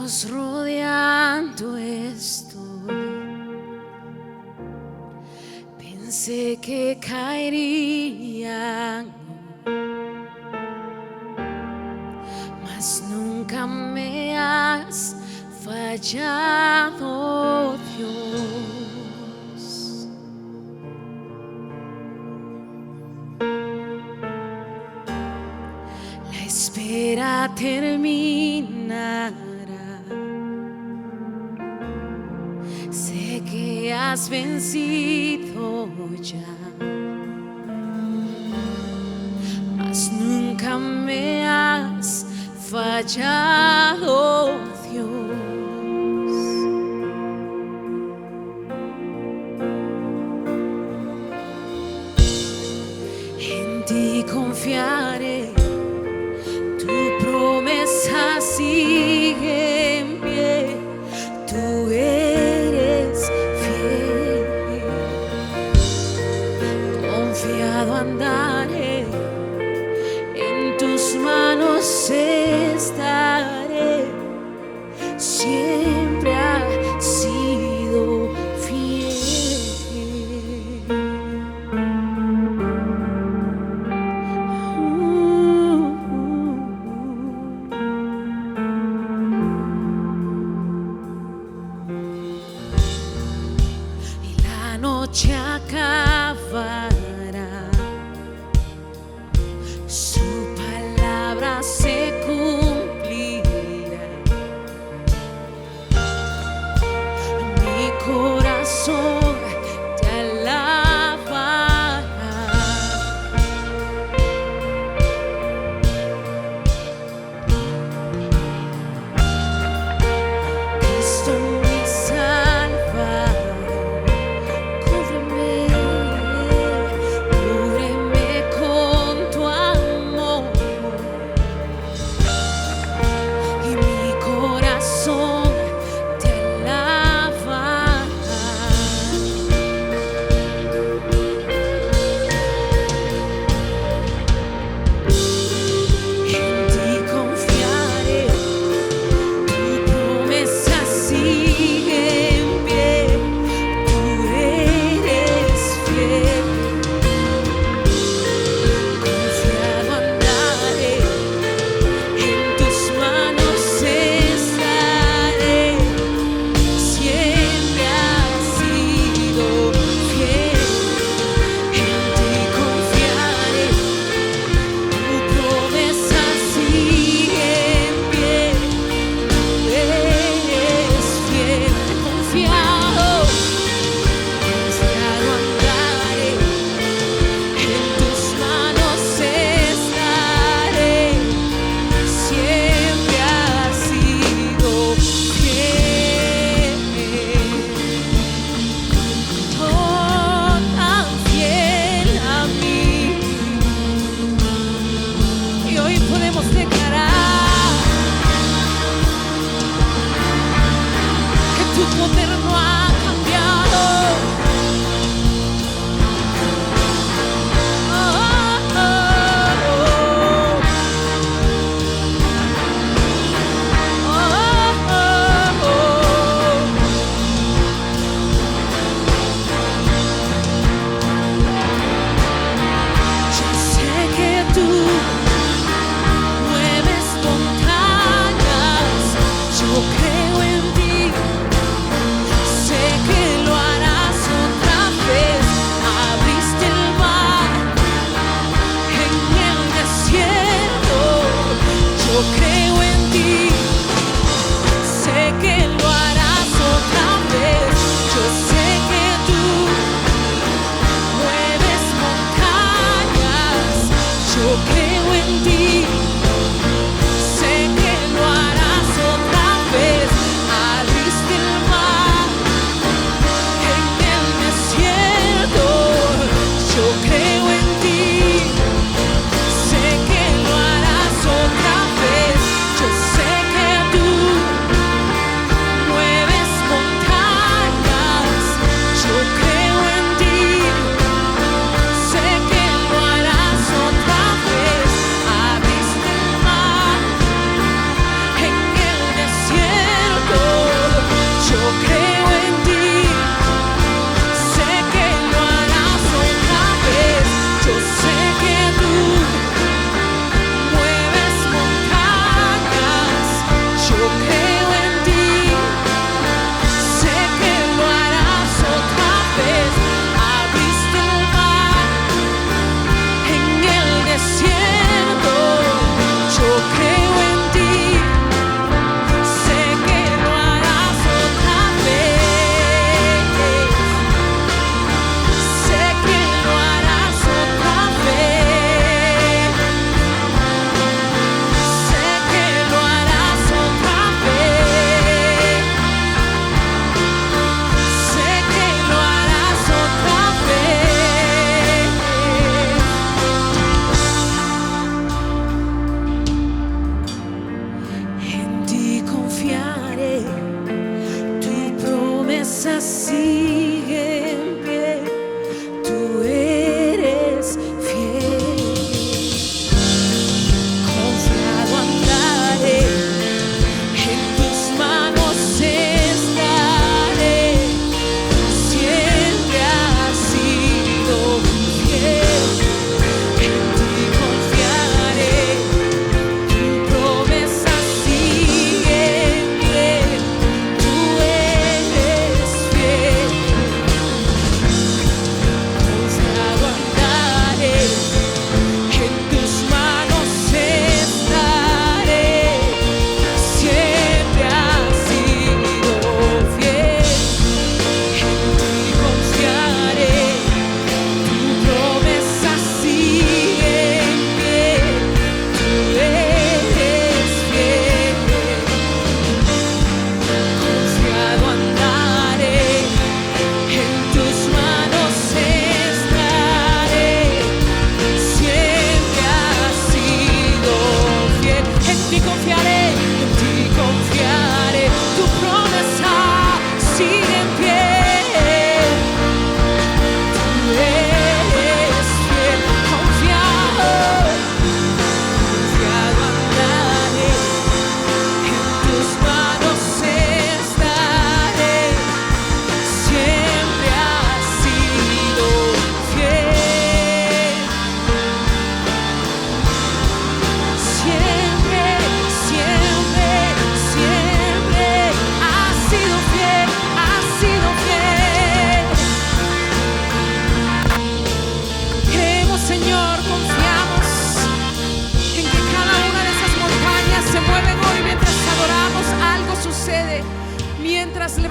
Dios, rodeando estoy. Pensé que caería, mas nunca me has fallado, Dios. La espera terminará. Sé que has vencido ya, mas nunca me has fallado, Dios. En ti confiaré, tu promesa sigue en pie, tú eres fiel. Confiado andaré, en tus manos estaré, siempre has sido fiel. Y la noche acabará, su palabra se cumplirá. Mi corazón te alabará. Cristo mi Salvador, cúbreme con tu amor, y mi corazón te alabará. En ti confiaré, tu promesa sigue en pie, tú eres fiel. Confiado andaré, en tus manos estaré, siempre has sido fiel. En ti confiaré, tu promesa sigue en pie, tú eres fiel. Confiado andaré, en tus manos estaré, siempre has sido fiel. Oh, tan fiel a mí. Y hoy podemos declarar que tu poder no ha cambiado. Oh, oh, oh, oh, Yo sé que tú mueves montañas, yo creo en ti, sé que lo harás otra vez. Abriste el mar en el desierto, yo creo en ti, sé que lo harás otra vez. Yo sé que tú mueves montañas, yo creo en ti, sé que lo harás otra vez. Abriste el mar en el desierto, yo creo en ti, sé que lo harás otra vez. Yo sé que tú mueves montañas, yo creo en ti, sé que lo harás otra vez.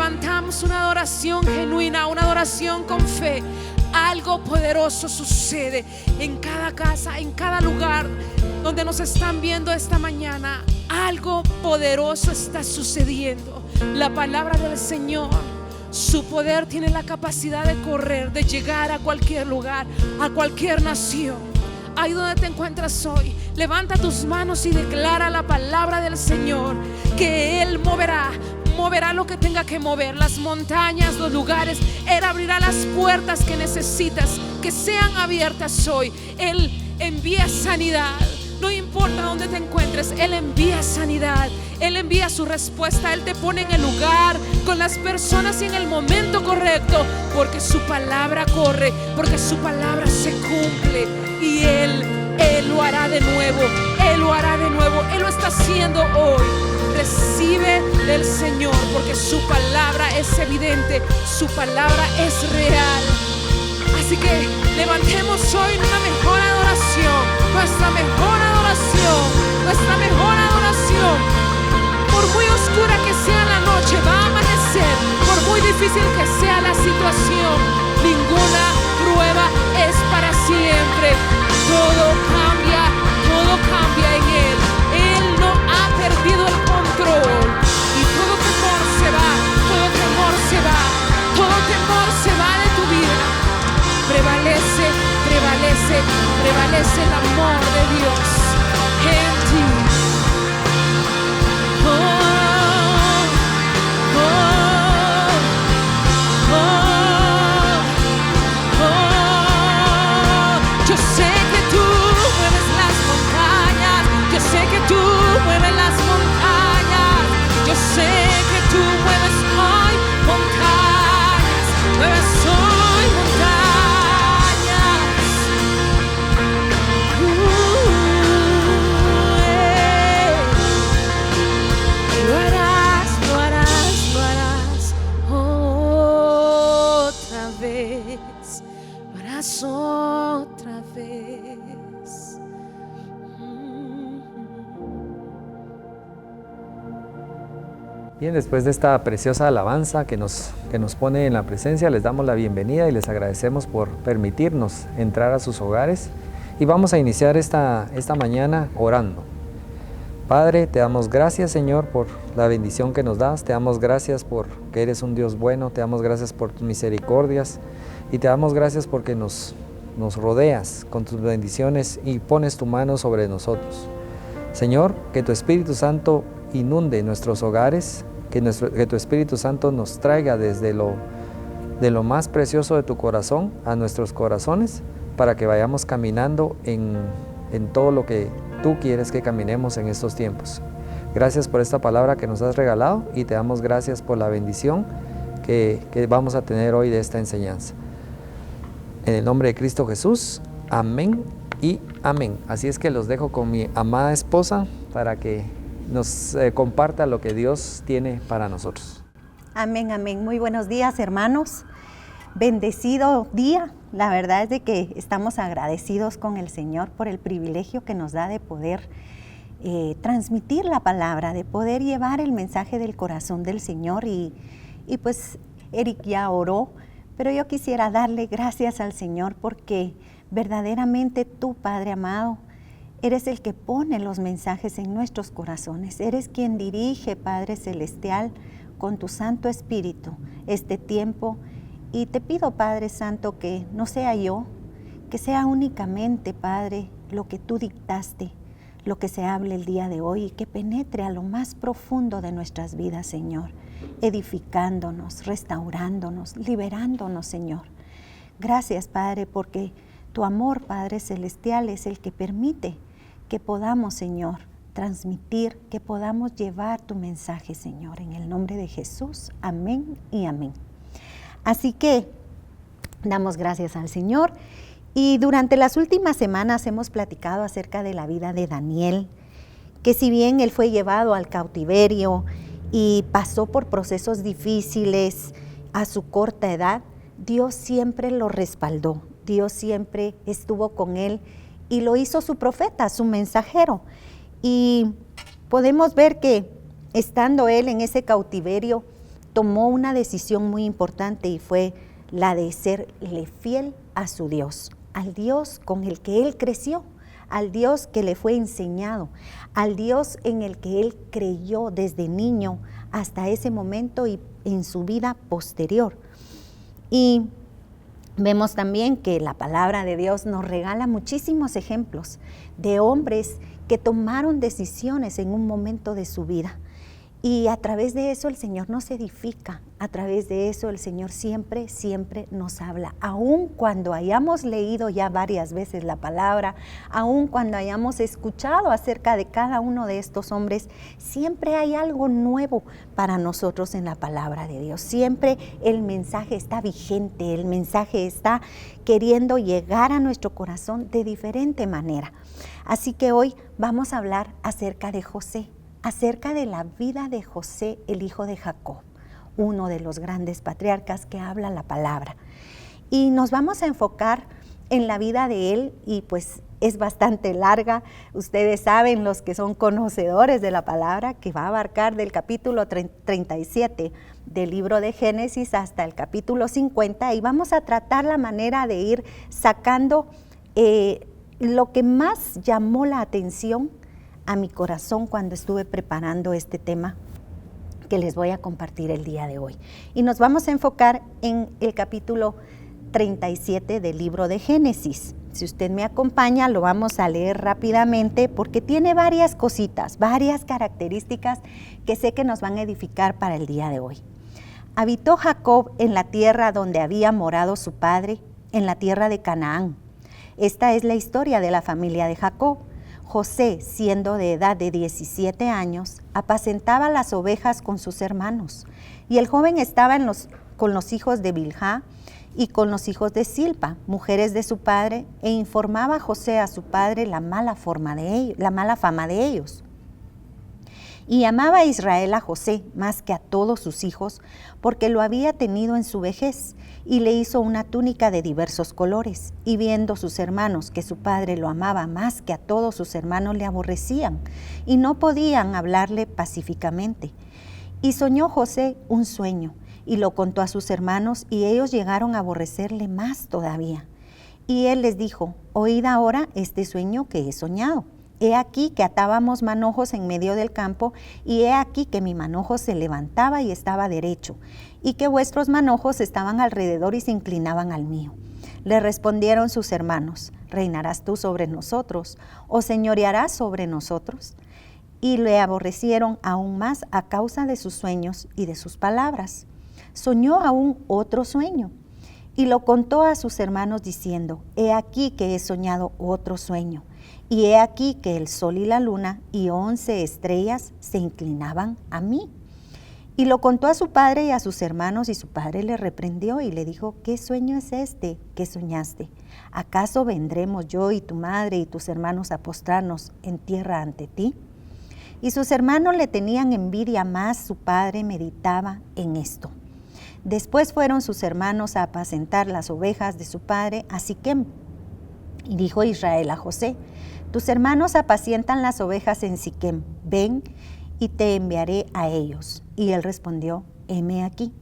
levantamos una adoración genuina, una adoración con fe, algo poderoso sucede en cada casa, en cada lugar donde nos están viendo esta mañana. Algo poderoso está sucediendo. La palabra del Señor, su poder tiene la capacidad de correr, de llegar a cualquier lugar, a cualquier nación. Ahí donde te encuentras hoy, levanta tus manos y declara la palabra del Señor, que Él moverá lo que tenga que mover, las montañas, los lugares. Él abrirá las puertas que necesitas que sean abiertas hoy. Él envía sanidad. No importa dónde te encuentres, Él envía sanidad. Él envía su respuesta. Él te pone en el lugar con las personas y en el momento correcto, porque su palabra corre, porque su palabra se cumple. Y Él lo hará de nuevo. Él lo hará de nuevo. Él lo está haciendo hoy. Recibe del Señor, porque su palabra es evidente, su palabra es real. Así que levantemos hoy una mejor adoración, nuestra mejor adoración, nuestra mejor adoración. Por muy oscura que sea la noche, va a amanecer. Por muy difícil que sea la situación, ninguna prueba es para siempre. Todo cambia en Él. Él no ha perdido el control. Y todo temor se va, todo temor se va, todo temor se va de tu vida. Prevalece el amor de Dios en ti. Yo sé que tú mueves las montañas, yo sé que tú mueves las montañas, yo sé que tú mueves hoy montañas, mueves hoy montañas. Lo harás otra vez, lo harás otra vez. Bien, después de esta preciosa alabanza que nos pone en la presencia, les damos la bienvenida y les agradecemos por permitirnos entrar a sus hogares. Y vamos a iniciar esta mañana orando. Padre, te damos gracias, Señor, por la bendición que nos das. Te damos gracias porque eres un Dios bueno. Te damos gracias por tus misericordias. Y te damos gracias porque nos rodeas con tus bendiciones y pones tu mano sobre nosotros. Señor, que tu Espíritu Santo inunde nuestros hogares, que tu Espíritu Santo nos traiga desde de lo más precioso de tu corazón a nuestros corazones, para que vayamos caminando en todo lo que tú quieres que caminemos en estos tiempos. Gracias por esta palabra que nos has regalado y te damos gracias por la bendición que vamos a tener hoy de esta enseñanza. En el nombre de Cristo Jesús, amén y amén. Así es que los dejo con mi amada esposa para que nos comparta lo que Dios tiene para nosotros. Amén, amén. Muy buenos días, hermanos. Bendecido día. La verdad es de que estamos agradecidos con el Señor por el privilegio que nos da de poder transmitir la palabra, de poder llevar el mensaje del corazón del Señor. Y pues Eric ya oró, pero yo quisiera darle gracias al Señor porque verdaderamente tú, Padre amado, eres el que pone los mensajes en nuestros corazones. Eres quien dirige, Padre Celestial, con tu Santo Espíritu este tiempo. Y te pido, Padre Santo, que no sea yo, que sea únicamente, Padre, lo que tú dictaste, lo que se hable el día de hoy y que penetre a lo más profundo de nuestras vidas, Señor, edificándonos, restaurándonos, liberándonos, Señor. Gracias, Padre, porque tu amor, Padre Celestial, es el que permite que podamos, Señor, transmitir, que podamos llevar tu mensaje, Señor, en el nombre de Jesús. Amén y amén. Así que damos gracias al Señor. Y durante las últimas semanas hemos platicado acerca de la vida de Daniel, que si bien él fue llevado al cautiverio y pasó por procesos difíciles a su corta edad, Dios siempre lo respaldó. Dios siempre estuvo con él y lo hizo su profeta, su mensajero. Y podemos ver que estando él en ese cautiverio, tomó una decisión muy importante y fue la de serle fiel a su Dios, al Dios con el que él creció, al Dios que le fue enseñado, al Dios en el que él creyó desde niño hasta ese momento y en su vida posterior. Y vemos también que la palabra de Dios nos regala muchísimos ejemplos de hombres que tomaron decisiones en un momento de su vida. Y a través de eso el Señor nos edifica, a través de eso el Señor siempre, siempre nos habla. Aun cuando hayamos leído ya varias veces la palabra, aun cuando hayamos escuchado acerca de cada uno de estos hombres, siempre hay algo nuevo para nosotros en la palabra de Dios. Siempre el mensaje está vigente, el mensaje está queriendo llegar a nuestro corazón de diferente manera. Así que hoy vamos a hablar acerca de José, acerca de la vida de José, el hijo de Jacob, uno de los grandes patriarcas que habla la palabra. Y nos vamos a enfocar en la vida de él y pues es bastante larga. Ustedes saben, los que son conocedores de la palabra, que va a abarcar del capítulo 37 del libro de Génesis hasta el capítulo 50 y vamos a tratar la manera de ir sacando lo que más llamó la atención a mi corazón cuando estuve preparando este tema que les voy a compartir el día de hoy. Y nos vamos a enfocar en el capítulo 37 del libro de Génesis. Si usted me acompaña, lo vamos a leer rápidamente porque tiene varias cositas, varias características que sé que nos van a edificar para el día de hoy. Habitó Jacob en la tierra donde había morado su padre, en la tierra de Canaán. Esta es la historia de la familia de Jacob. José, siendo de edad de 17 años, apacentaba las ovejas con sus hermanos, y el joven estaba con los hijos de Bilhá y con los hijos de Silpa, mujeres de su padre, e informaba a José a su padre la mala fama de ellos. Y amaba a Israel a José más que a todos sus hijos, porque lo había tenido en su vejez, y le hizo una túnica de diversos colores. Y viendo sus hermanos que su padre lo amaba más que a todos sus hermanos, le aborrecían, y no podían hablarle pacíficamente. Y soñó José un sueño, y lo contó a sus hermanos, y ellos llegaron a aborrecerle más todavía. Y él les dijo: oíd ahora este sueño que he soñado. He aquí que atábamos manojos en medio del campo, y he aquí que mi manojo se levantaba y estaba derecho, y que vuestros manojos estaban alrededor y se inclinaban al mío. Le respondieron sus hermanos: ¿reinarás tú sobre nosotros, o señorearás sobre nosotros? Y le aborrecieron aún más a causa de sus sueños y de sus palabras. Soñó aún otro sueño, y lo contó a sus hermanos diciendo: he aquí que he soñado otro sueño. Y he aquí que el sol y la luna y 11 estrellas se inclinaban a mí. Y lo contó a su padre y a sus hermanos, y su padre le reprendió y le dijo: ¿qué sueño es este que soñaste? ¿Acaso vendremos yo y tu madre y tus hermanos a postrarnos en tierra ante ti? Y sus hermanos le tenían envidia, más su padre meditaba en esto. Después fueron sus hermanos a apacentar las ovejas de su padre a Siquem. Y dijo Israel a José: tus hermanos apacientan las ovejas en Siquem, ven y te enviaré a ellos. Y él respondió: heme aquí.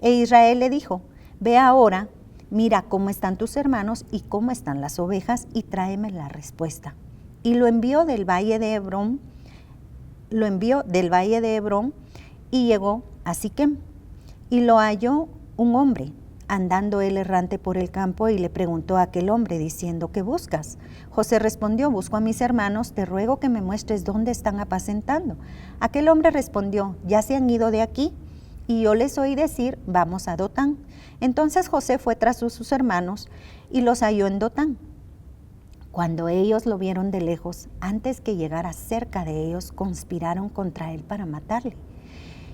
E Israel le dijo: ve ahora, mira cómo están tus hermanos y cómo están las ovejas, y tráeme la respuesta. Y lo envió del valle de Hebrón, y llegó a Siquem. Y lo halló un hombre, andando él errante por el campo, y le preguntó a aquel hombre diciendo: ¿qué buscas? José respondió: busco a mis hermanos, te ruego que me muestres dónde están apacentando. Aquel hombre respondió: ya se han ido de aquí, y yo les oí decir: vamos a Dotán. Entonces José fue tras sus hermanos y los halló en Dotán. Cuando ellos lo vieron de lejos, antes que llegara cerca de ellos, conspiraron contra él para matarle.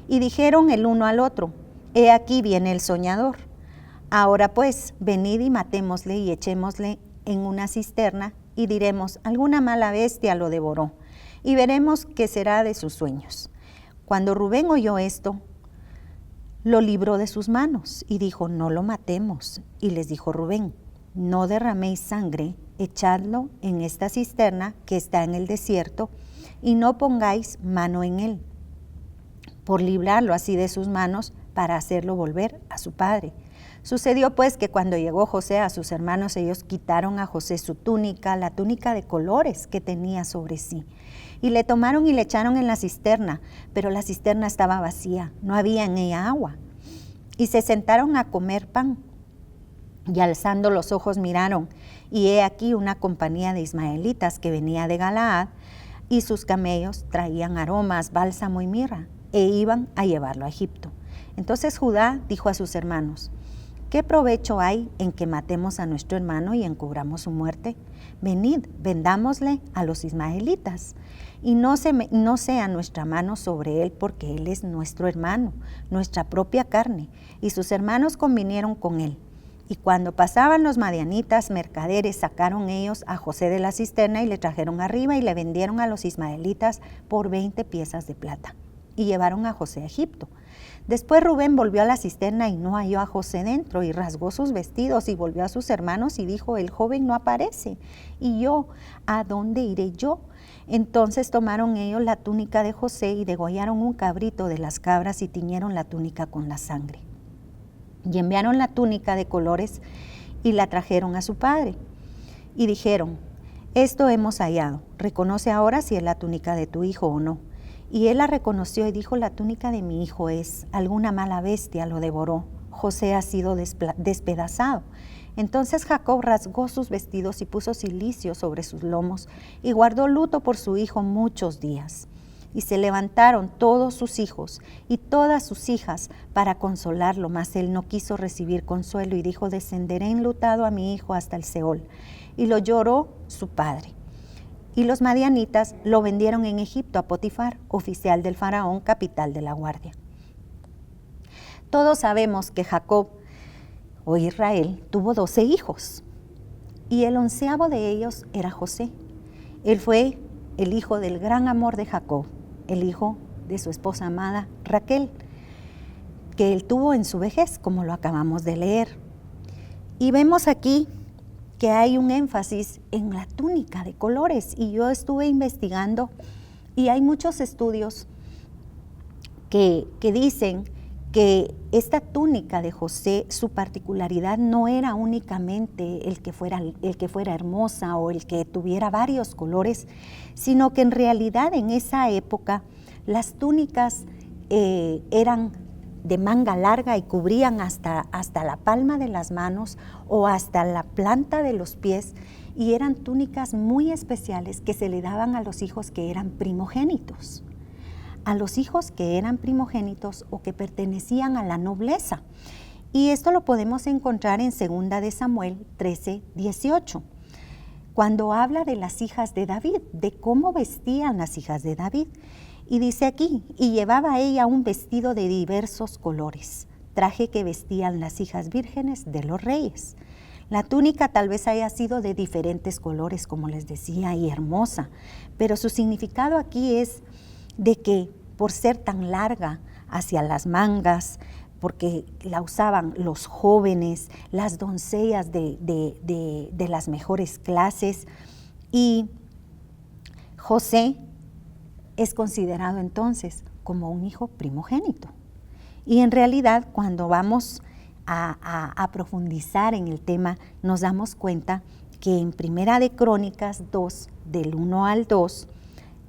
Y dijeron el uno al otro: he aquí viene el soñador. Ahora pues, venid y matémosle y echémosle en una cisterna, y diremos: alguna mala bestia lo devoró, y veremos qué será de sus sueños. Cuando Rubén oyó esto, lo libró de sus manos, y dijo: no lo matemos. Y les dijo Rubén: no derraméis sangre, echadlo en esta cisterna que está en el desierto, y no pongáis mano en él, por librarlo así de sus manos, para hacerlo volver a su padre. Sucedió pues que cuando llegó José a sus hermanos, ellos quitaron a José su túnica, la túnica de colores que tenía sobre sí, y le tomaron y le echaron en la cisterna, pero la cisterna estaba vacía, no había en ella agua. Y se sentaron a comer pan, y alzando los ojos miraron, y he aquí una compañía de ismaelitas que venía de Galaad, y sus camellos traían aromas, bálsamo y mirra, e iban a llevarlo a Egipto. Entonces Judá dijo a sus hermanos: ¿qué provecho hay en que matemos a nuestro hermano y encubramos su muerte? Venid, vendámosle a los ismaelitas, y no sea nuestra mano sobre él, porque él es nuestro hermano, nuestra propia carne. Y sus hermanos convinieron con él. Y cuando pasaban los madianitas mercaderes, sacaron ellos a José de la cisterna y le trajeron arriba y le vendieron a los ismaelitas por 20 piezas de plata. Y llevaron a José a Egipto. Después Rubén volvió a la cisterna y no halló a José dentro, y rasgó sus vestidos y volvió a sus hermanos y dijo: el joven no aparece, y yo, ¿a dónde iré yo? Entonces tomaron ellos la túnica de José y degollaron un cabrito de las cabras y tiñeron la túnica con la sangre. Y enviaron la túnica de colores y la trajeron a su padre. Y dijeron: esto hemos hallado, reconoce ahora si es la túnica de tu hijo o no. Y él la reconoció y dijo: la túnica de mi hijo es, alguna mala bestia lo devoró, José ha sido despedazado. Entonces Jacob rasgó sus vestidos y puso cilicio sobre sus lomos y guardó luto por su hijo muchos días. Y se levantaron todos sus hijos y todas sus hijas para consolarlo, mas él no quiso recibir consuelo y dijo: descenderé enlutado a mi hijo hasta el Seol. Y lo lloró su padre. Y los madianitas lo vendieron en Egipto a Potifar, oficial del faraón, capital de la guardia. Todos sabemos que Jacob, o Israel, tuvo 12 hijos, y el 11º de ellos era José. Él fue el hijo del gran amor de Jacob, el hijo de su esposa amada Raquel, que él tuvo en su vejez, como lo acabamos de leer. Y vemos aquí que hay un énfasis en la túnica de colores, y yo estuve investigando y hay muchos estudios que dicen que esta túnica de José, su particularidad no era únicamente el que fuera hermosa o el que tuviera varios colores, sino que en realidad en esa época las túnicas eran de manga larga y cubrían hasta la palma de las manos o hasta la planta de los pies, y eran túnicas muy especiales que se le daban a los hijos que eran primogénitos. A los hijos que eran primogénitos o que pertenecían a la nobleza. Y esto lo podemos encontrar en 2 de Samuel 13:18, cuando habla de las hijas de David, de cómo vestían las hijas de David. Y dice aquí: y llevaba ella un vestido de diversos colores, traje que vestían las hijas vírgenes de los reyes. La túnica tal vez haya sido de diferentes colores, como les decía, y hermosa, pero su significado aquí es de que por ser tan larga hacia las mangas, porque la usaban los jóvenes, las doncellas de las mejores clases, y José es considerado entonces como un hijo primogénito. Y en realidad, cuando vamos a profundizar en el tema, nos damos cuenta que en 1 de Crónicas 2, del 1 al 2,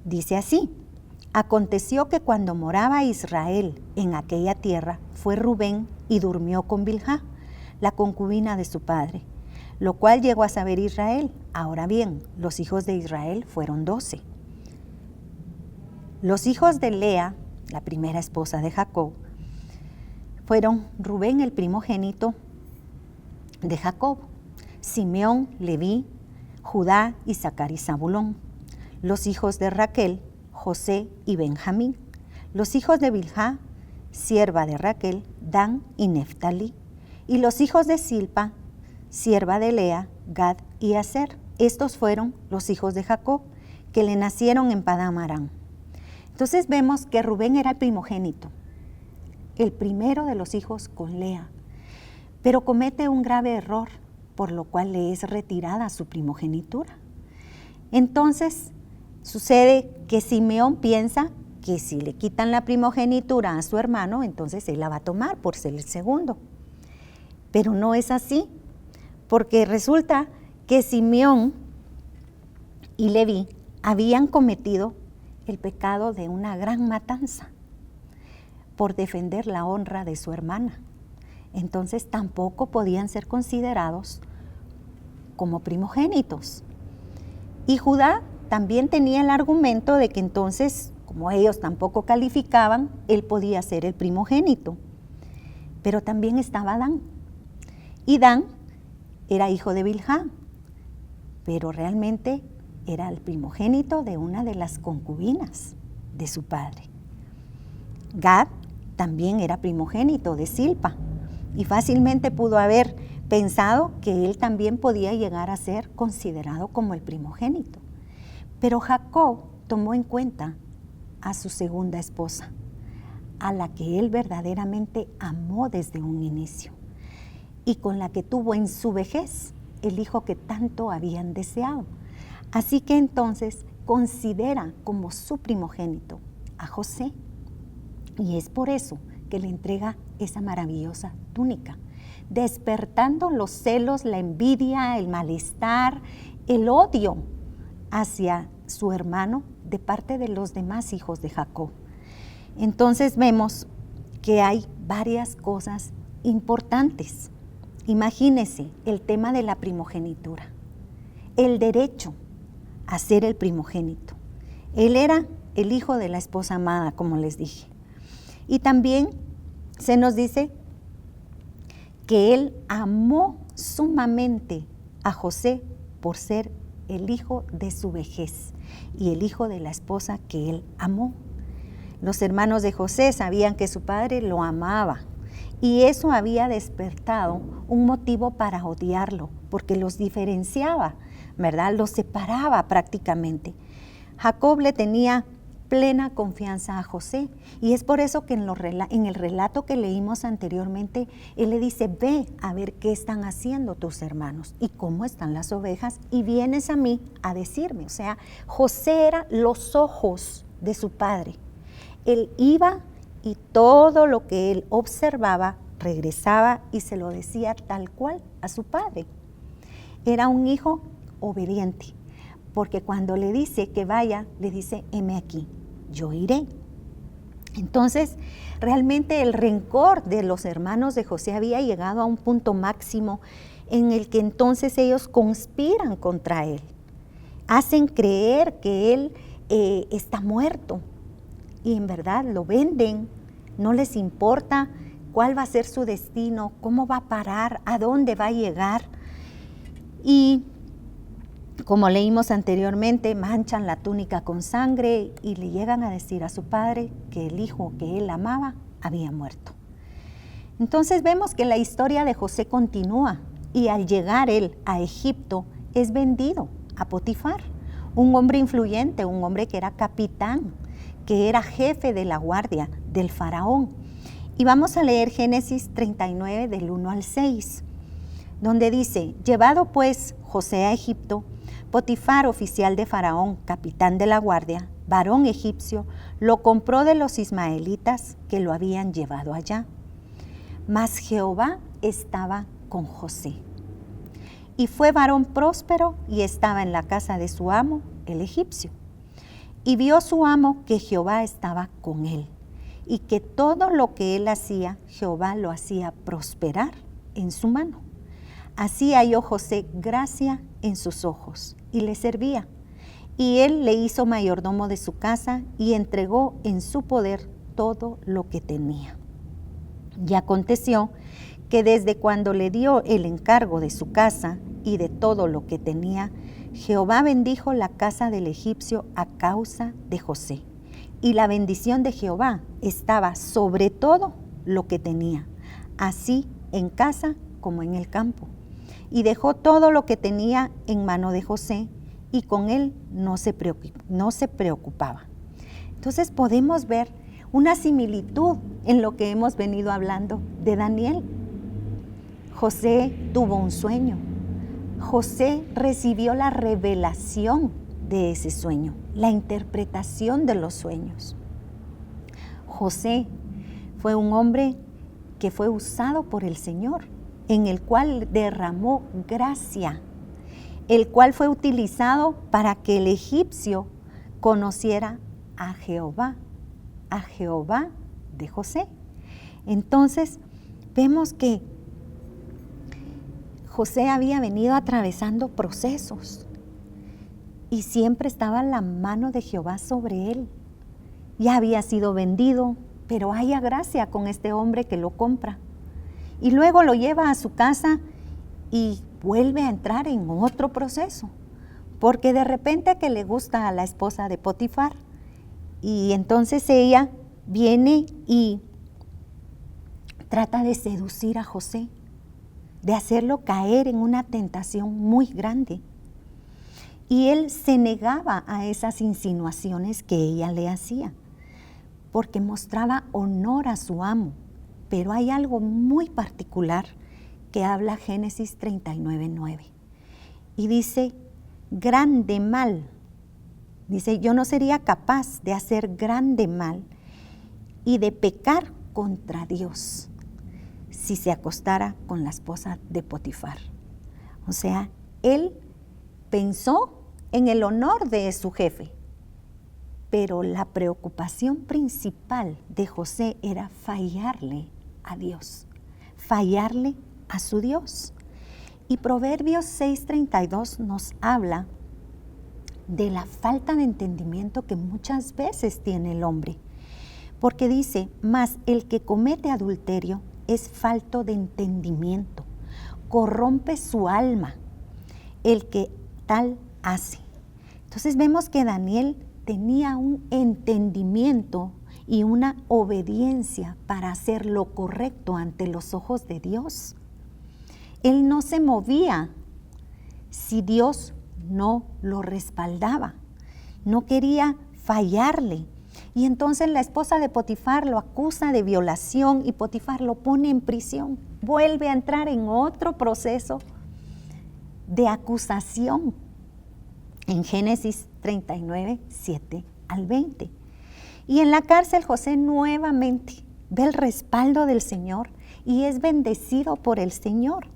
dice así: aconteció que cuando moraba Israel en aquella tierra, fue Rubén y durmió con Bilhá, la concubina de su padre, lo cual llegó a saber Israel. Ahora bien, los hijos de Israel fueron 12. Los hijos de Lea, la primera esposa de Jacob, fueron Rubén, el primogénito de Jacob, Simeón, Leví, Judá, Isaacar y Zabulón. Los hijos de Raquel, José y Benjamín. Los hijos de Bilhá, sierva de Raquel, Dan y Neftalí. Y los hijos de Silpa, sierva de Lea, Gad y Aser. Estos fueron los hijos de Jacob, que le nacieron en Padán Aram. Entonces vemos que Rubén era el primogénito, el primero de los hijos con Lea, pero comete un grave error, por lo cual le es retirada su primogenitura. Entonces sucede que Simeón piensa que si le quitan la primogenitura a su hermano, entonces él la va a tomar por ser el segundo. Pero no es así, porque resulta que Simeón y Leví habían cometido el pecado de una gran matanza por defender la honra de su hermana. Entonces tampoco podían ser considerados como primogénitos. Y Judá también tenía el argumento de que entonces, como ellos tampoco calificaban, él podía ser el primogénito. Pero también estaba Dan. Y Dan era hijo de Bilhá, pero realmente era el primogénito de una de las concubinas de su padre. Gad también era primogénito de Silpa y fácilmente pudo haber pensado que él también podía llegar a ser considerado como el primogénito. Pero Jacob tomó en cuenta a su segunda esposa, a la que él verdaderamente amó desde un inicio y con la que tuvo en su vejez el hijo que tanto habían deseado. Así que entonces considera como su primogénito a José, y es por eso que le entrega esa maravillosa túnica, despertando los celos, la envidia, el malestar, el odio hacia su hermano de parte de los demás hijos de Jacob. Entonces vemos que hay varias cosas importantes. Imagínese el tema de la primogenitura, el derecho a ser el primogénito. Él era el hijo de la esposa amada, como les dije. Y también se nos dice que él amó sumamente a José por ser el hijo de su vejez y el hijo de la esposa que él amó. Los hermanos de José sabían que su padre lo amaba y eso había despertado un motivo para odiarlo, porque los diferenciaba, ¿verdad? Los separaba prácticamente. Jacob le tenía plena confianza a José y es por eso que en el relato que leímos anteriormente, él le dice: ve a ver qué están haciendo tus hermanos y cómo están las ovejas y vienes a mí a decirme. O sea, José era los ojos de su padre. Él iba y todo lo que él observaba regresaba y se lo decía tal cual a su padre. Era un hijo obediente, porque cuando le dice que vaya, le dice: heme aquí, yo iré. Entonces, realmente el rencor de los hermanos de José había llegado a un punto máximo en el que entonces ellos conspiran contra él. Hacen creer que él está muerto y en verdad lo venden, no les importa cuál va a ser su destino, cómo va a parar, a dónde va a llegar. Y como leímos anteriormente, manchan la túnica con sangre y le llegan a decir a su padre que el hijo que él amaba había muerto. Entonces vemos que la historia de José continúa y al llegar él a Egipto es vendido a Potifar, un hombre influyente, un hombre que era capitán, que era jefe de la guardia del faraón. Y vamos a leer Génesis 39 del 1 al 6, donde dice: llevado pues José a Egipto, Potifar, oficial de Faraón, capitán de la guardia, varón egipcio, lo compró de los ismaelitas que lo habían llevado allá. Mas Jehová estaba con José. Y fue varón próspero y estaba en la casa de su amo, el egipcio. Y vio su amo que Jehová estaba con él, y que todo lo que él hacía, Jehová lo hacía prosperar en su mano. Así halló José gracia en sus ojos, y le servía. Y él le hizo mayordomo de su casa, y entregó en su poder todo lo que tenía. Y aconteció que desde cuando le dio el encargo de su casa y de todo lo que tenía, Jehová bendijo la casa del egipcio a causa de José. Y la bendición de Jehová estaba sobre todo lo que tenía, así en casa como en el campo. Y dejó todo lo que tenía en mano de José, y con él no se preocupaba. Entonces podemos ver una similitud en lo que hemos venido hablando de Daniel. José tuvo un sueño. José recibió la revelación de ese sueño, la interpretación de los sueños. José fue un hombre que fue usado por el Señor, en el cual derramó gracia, el cual fue utilizado para que el egipcio conociera a Jehová de José. Entonces, vemos que José había venido atravesando procesos y siempre estaba la mano de Jehová sobre él. Ya había sido vendido, pero haya gracia con este hombre que lo compra. Y luego lo lleva a su casa y vuelve a entrar en otro proceso, porque de repente que le gusta a la esposa de Potifar, y entonces ella viene y trata de seducir a José, de hacerlo caer en una tentación muy grande. Y él se negaba a esas insinuaciones que ella le hacía, porque mostraba honor a su amo. Pero hay algo muy particular que habla Génesis 39:9. Y dice, grande mal. Dice, yo no sería capaz de hacer grande mal y de pecar contra Dios si se acostara con la esposa de Potifar. O sea, él pensó en el honor de su jefe, pero la preocupación principal de José era fallarle a Dios, fallarle a su Dios. Y Proverbios 6:32 nos habla de la falta de entendimiento que muchas veces tiene el hombre, porque dice, mas el que comete adulterio es falto de entendimiento, corrompe su alma el que tal hace. Entonces vemos que Daniel tenía un entendimiento y una obediencia para hacer lo correcto ante los ojos de Dios. Él no se movía si Dios no lo respaldaba, no quería fallarle. Y entonces la esposa de Potifar lo acusa de violación y Potifar lo pone en prisión. Vuelve a entrar en otro proceso de acusación en Génesis 39, 7 al 20. Y en la cárcel José nuevamente ve el respaldo del Señor y es bendecido por el Señor.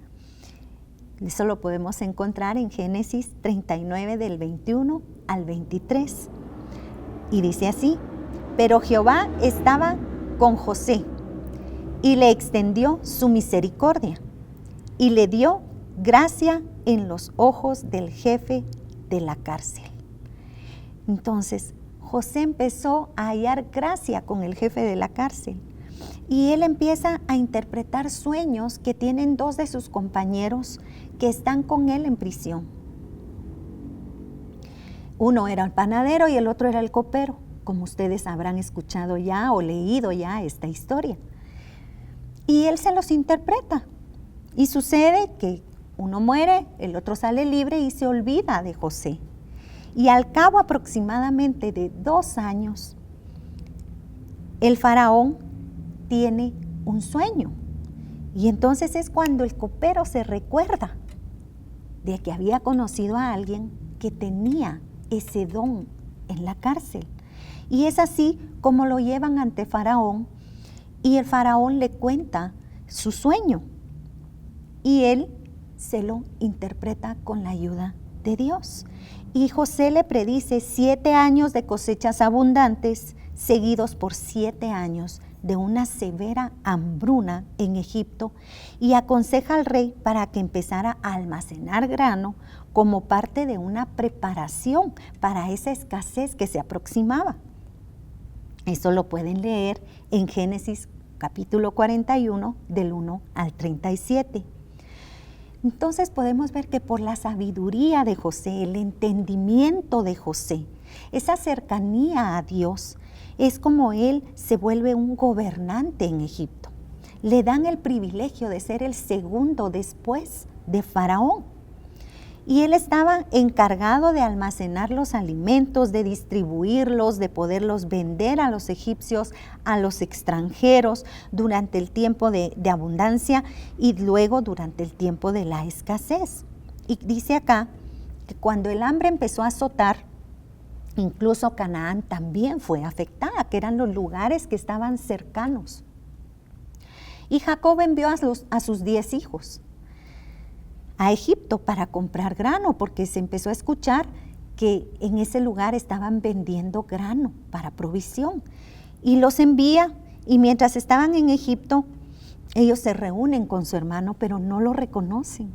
Eso lo podemos encontrar en Génesis 39 del 21 al 23. Y dice así, pero Jehová estaba con José y le extendió su misericordia y le dio gracia en los ojos del jefe de la cárcel. Entonces, José empezó a hallar gracia con el jefe de la cárcel y él empieza a interpretar sueños que tienen dos de sus compañeros que están con él en prisión. Uno era el panadero y el otro era el copero, como ustedes habrán escuchado ya o leído ya esta historia. Y él se los interpreta y sucede que uno muere, el otro sale libre y se olvida de José. Y al cabo aproximadamente de 2 años, el faraón tiene un sueño. Y entonces es cuando el copero se recuerda de que había conocido a alguien que tenía ese don en la cárcel. Y es así como lo llevan ante Faraón y el Faraón le cuenta su sueño. Y él se lo interpreta con la ayuda de Dios. Y José le predice 7 años de cosechas abundantes, seguidos por 7 años de una severa hambruna en Egipto, y aconseja al rey para que empezara a almacenar grano como parte de una preparación para esa escasez que se aproximaba. Eso lo pueden leer en Génesis capítulo 41 del 1 al 37. Entonces podemos ver que por la sabiduría de José, el entendimiento de José, esa cercanía a Dios, es como él se vuelve un gobernante en Egipto. Le dan el privilegio de ser el segundo después de Faraón. Y él estaba encargado de almacenar los alimentos, de distribuirlos, de poderlos vender a los egipcios, a los extranjeros durante el tiempo de abundancia y luego durante el tiempo de la escasez. Y dice acá que cuando el hambre empezó a azotar Incluso Canaán también fue afectada, que eran los lugares que estaban cercanos. Y Jacob envió a sus 10 hijos a Egipto para comprar grano, porque se empezó a escuchar que en ese lugar estaban vendiendo grano para provisión. Y los envía, y mientras estaban en Egipto, ellos se reúnen con su hermano, pero no lo reconocen.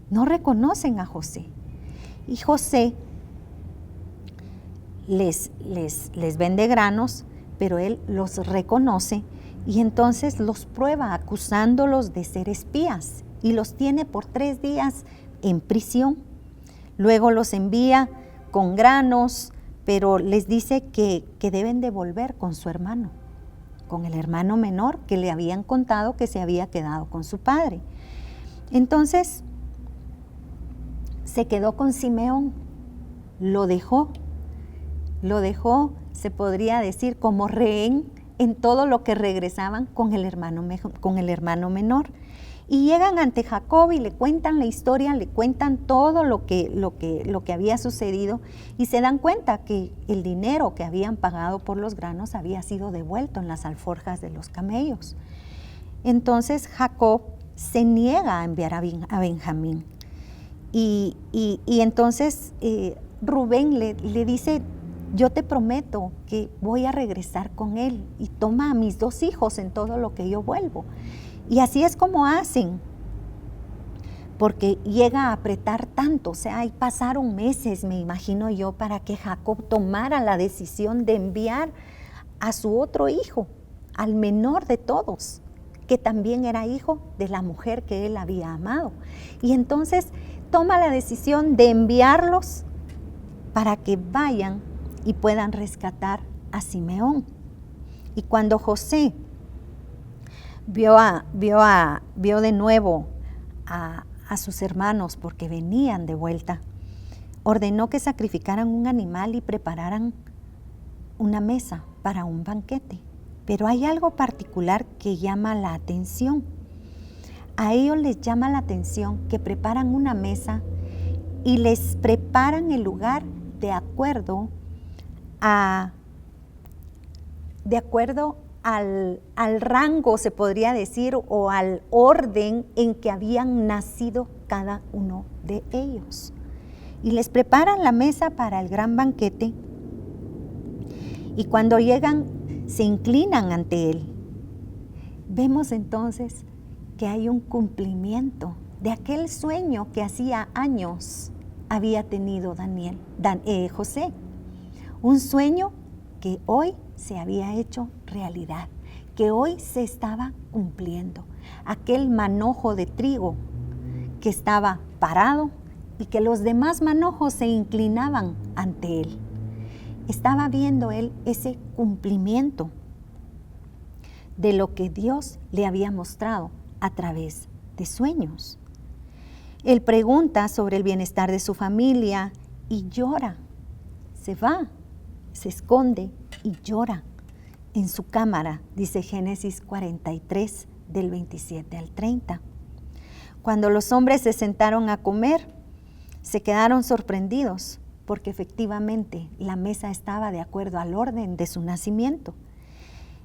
No reconocen a José. Y José les vende granos, pero él los reconoce y entonces los prueba acusándolos de ser espías y los tiene por 3 días en prisión. Luego los envía con granos, pero les dice que deben de volver con su hermano, con el hermano menor que le habían contado que se había quedado con su padre. Entonces se quedó con Simeón, lo dejó, se podría decir, como rehén en todo lo que regresaban con el hermano menor. Y llegan ante Jacob y le cuentan la historia, le cuentan todo lo que había sucedido y se dan cuenta que el dinero que habían pagado por los granos había sido devuelto en las alforjas de los camellos. Entonces Jacob se niega a enviar a Benjamín. Y entonces Rubén le dice: yo te prometo que voy a regresar con él y toma a mis 2 hijos en todo lo que yo vuelvo. Y así es como hacen, porque llega a apretar tanto, o sea, ahí pasaron meses, me imagino yo, para que Jacob tomara la decisión de enviar a su otro hijo, al menor de todos, que también era hijo de la mujer que él había amado. Y entonces toma la decisión de enviarlos para que vayan y puedan rescatar a Simeón. Y cuando José vio de nuevo a sus hermanos, porque venían de vuelta, ordenó que sacrificaran un animal y prepararan una mesa para un banquete. Pero hay algo particular que llama la atención. A ellos les llama la atención que preparan una mesa y les preparan el lugar de acuerdo al rango, se podría decir, o al orden en que habían nacido cada uno de ellos. Y les preparan la mesa para el gran banquete. Y cuando llegan, se inclinan ante él. Vemos entonces que hay un cumplimiento de aquel sueño que hacía años había tenido José. Un sueño que hoy se había hecho realidad, que hoy se estaba cumpliendo. Aquel manojo de trigo que estaba parado y que los demás manojos se inclinaban ante él. Estaba viendo él ese cumplimiento de lo que Dios le había mostrado a través de sueños. Él pregunta sobre el bienestar de su familia y llora. Se va, se esconde y llora en su cámara, dice Génesis 43, del 27 al 30. Cuando los hombres se sentaron a comer, se quedaron sorprendidos, porque efectivamente la mesa estaba de acuerdo al orden de su nacimiento.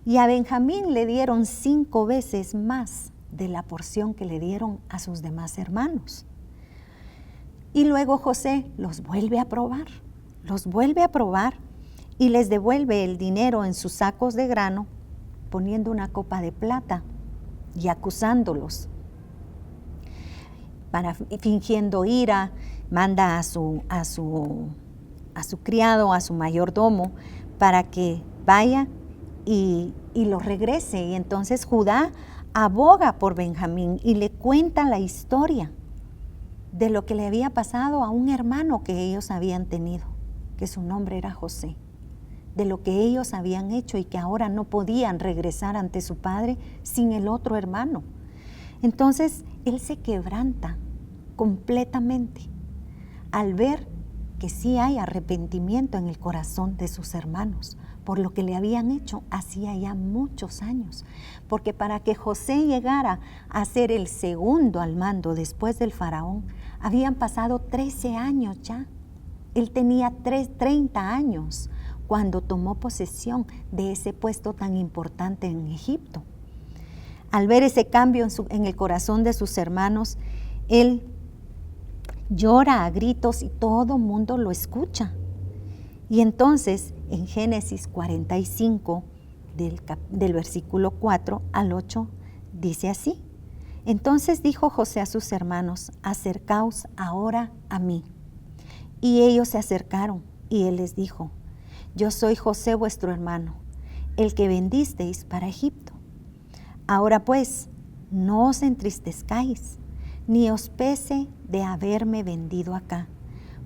Y a Benjamín le dieron 5 veces más de la porción que le dieron a sus demás hermanos. Y luego José los vuelve a probar y les devuelve el dinero en sus sacos de grano, poniendo una copa de plata y acusándolos. Fingiendo ira, manda a su criado, a su mayordomo, para que vaya y lo regrese. Y entonces Judá aboga por Benjamín y le cuenta la historia de lo que le había pasado a un hermano que ellos habían tenido, que su nombre era José, de lo que ellos habían hecho y que ahora no podían regresar ante su padre sin el otro hermano. Entonces él se quebranta completamente al ver que sí hay arrepentimiento en el corazón de sus hermanos por lo que le habían hecho hacía ya muchos años, porque para que José llegara a ser el segundo al mando después del faraón, habían pasado 13 años ya. Él tenía 30 años cuando tomó posesión de ese puesto tan importante en Egipto. Al ver ese cambio en el corazón de sus hermanos, él llora a gritos y todo mundo lo escucha. Y entonces en Génesis 45, del versículo 4 al 8, dice así: entonces dijo José a sus hermanos: acercaos ahora a mí. Y ellos se acercaron, y él les dijo: yo soy José vuestro hermano, el que vendisteis para Egipto. Ahora pues, no os entristezcáis, ni os pese de haberme vendido acá,